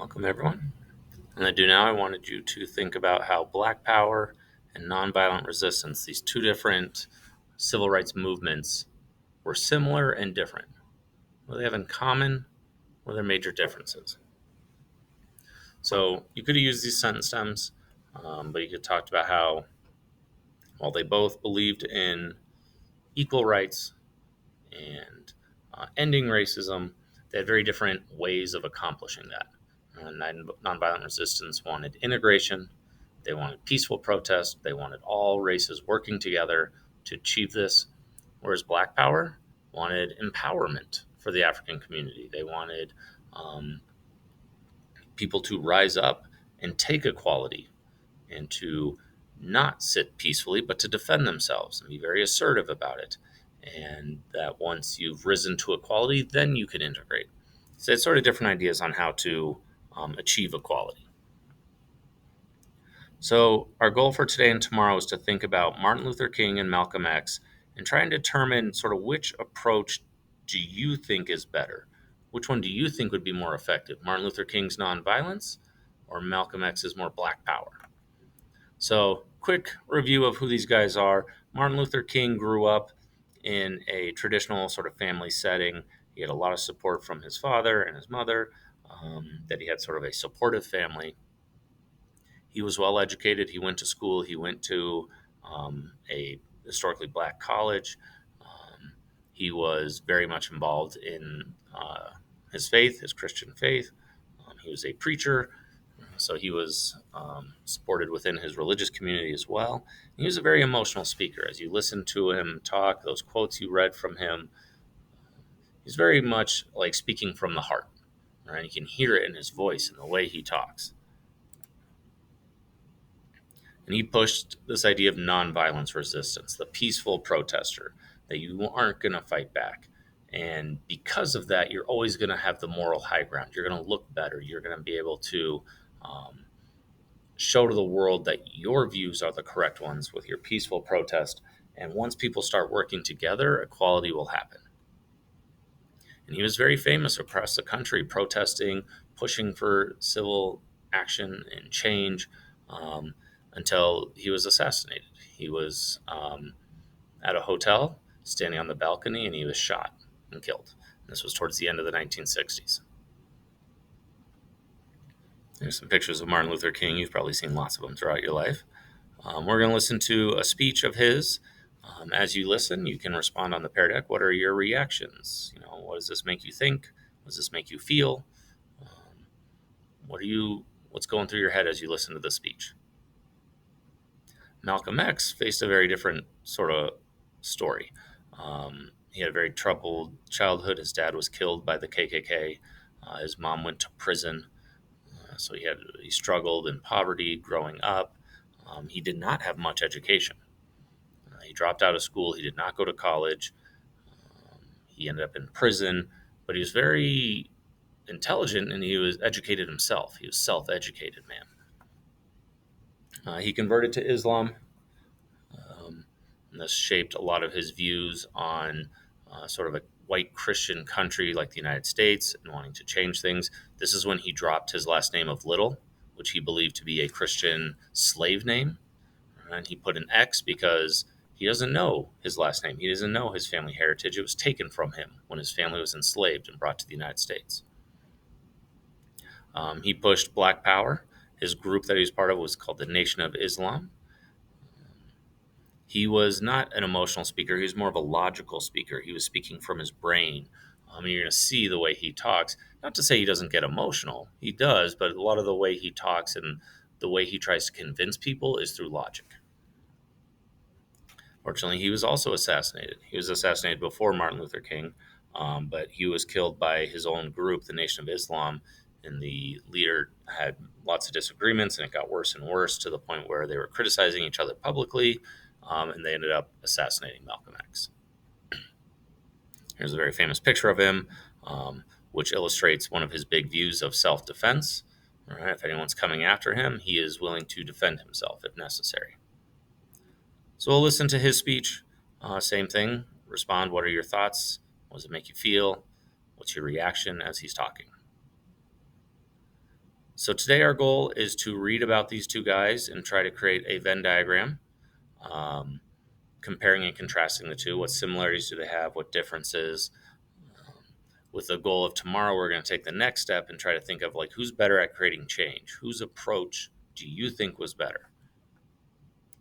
Welcome, everyone. And I do now, I wanted you to think about how Black Power and nonviolent resistance, these two different civil rights movements, were similar and different. What do they have in common? What are their major differences? So you could have used these sentence stems, but you could have talked about how, while they both believed in equal rights and ending racism, they had very different ways of accomplishing that. Nonviolent resistance wanted integration, they wanted peaceful protest, they wanted all races working together to achieve this, whereas Black Power wanted empowerment for the African community. They wanted um, people to rise up and take equality and to not sit peacefully, but to defend themselves and be very assertive about it. And that once you've risen to equality, then you can integrate. So it's sort of different ideas on how to achieve equality. So our goal for today and tomorrow is to think about Martin Luther King and Malcolm X and try and determine sort of which approach do you think is better? Which one do you think would be more effective? Martin Luther King's nonviolence or Malcolm X's more black power? So, quick review of who these guys are. Martin Luther King grew up in a traditional sort of family setting. He had a lot of support from his father and his mother, that he had sort of a supportive family. He was well educated. He went to school. He went to a historically black college. He was very much involved in his faith, his Christian faith. He was a preacher, so he was supported within his religious community as well. He was a very emotional speaker. As you listen to him talk, those quotes you read from him, he's very much like speaking from the heart. Right? You can hear it in his voice and the way he talks. And he pushed this idea of nonviolence resistance, the peaceful protester, that you aren't going to fight back. And because of that, you're always going to have the moral high ground. You're going to look better. You're going to be able to show to the world that your views are the correct ones with your peaceful protest. And once people start working together, equality will happen. And he was very famous across the country, protesting, pushing for civil action and change, until he was assassinated. He was at a hotel, standing on the balcony, and he was shot and killed. This was towards the end of the 1960s. There's some pictures of Martin Luther King. You've probably seen lots of them throughout your life. We're going to listen to a speech of his. As you listen, you can respond on the Pear Deck. What are your reactions? What does this make you think? What does this make you feel? Um, what's going through your head as you listen to the speech? Malcolm X faced a very different sort of story. He had a very troubled childhood. His dad was killed by the KKK. His mom went to prison. So he struggled in poverty growing up. He did not have much education. He dropped out of school. He did not go to college. He ended up in prison, but he was very intelligent and he was educated himself. He was self-educated man. He converted to Islam, and this shaped a lot of his views on sort of a white Christian country like the United States and wanting to change things. This is when he dropped his last name of Little, which he believed to be a Christian slave name. And he put an X because he doesn't know his last name. He doesn't know his family heritage. It was taken from him when his family was enslaved and brought to the United States. He pushed Black Power. His group that he was part of was called the Nation of Islam. He was not an emotional speaker. He was more of a logical speaker. He was speaking from his brain. And you're going to see the way he talks. Not to say he doesn't get emotional. He does, but a lot of the way he talks and the way he tries to convince people is through logic. Fortunately, he was also assassinated. He was assassinated before Martin Luther King, but he was killed by his own group, the Nation of Islam, and the leader had lots of disagreements, and it got worse and worse to the point where they were criticizing each other publicly, and they ended up assassinating Malcolm X. Here's a very famous picture of him, which illustrates one of his big views of self-defense. All right, if anyone's coming after him, he is willing to defend himself if necessary. So we'll listen to his speech. Same thing. Respond. What are your thoughts? What does it make you feel? What's your reaction as he's talking? So today our goal is to read about these two guys and try to create a Venn diagram, um, comparing and contrasting the two. What similarities do they have? What differences? Um, with the goal of tomorrow, we're going to take the next step and try to think of like who's better at creating change. Whose approach do you think was better?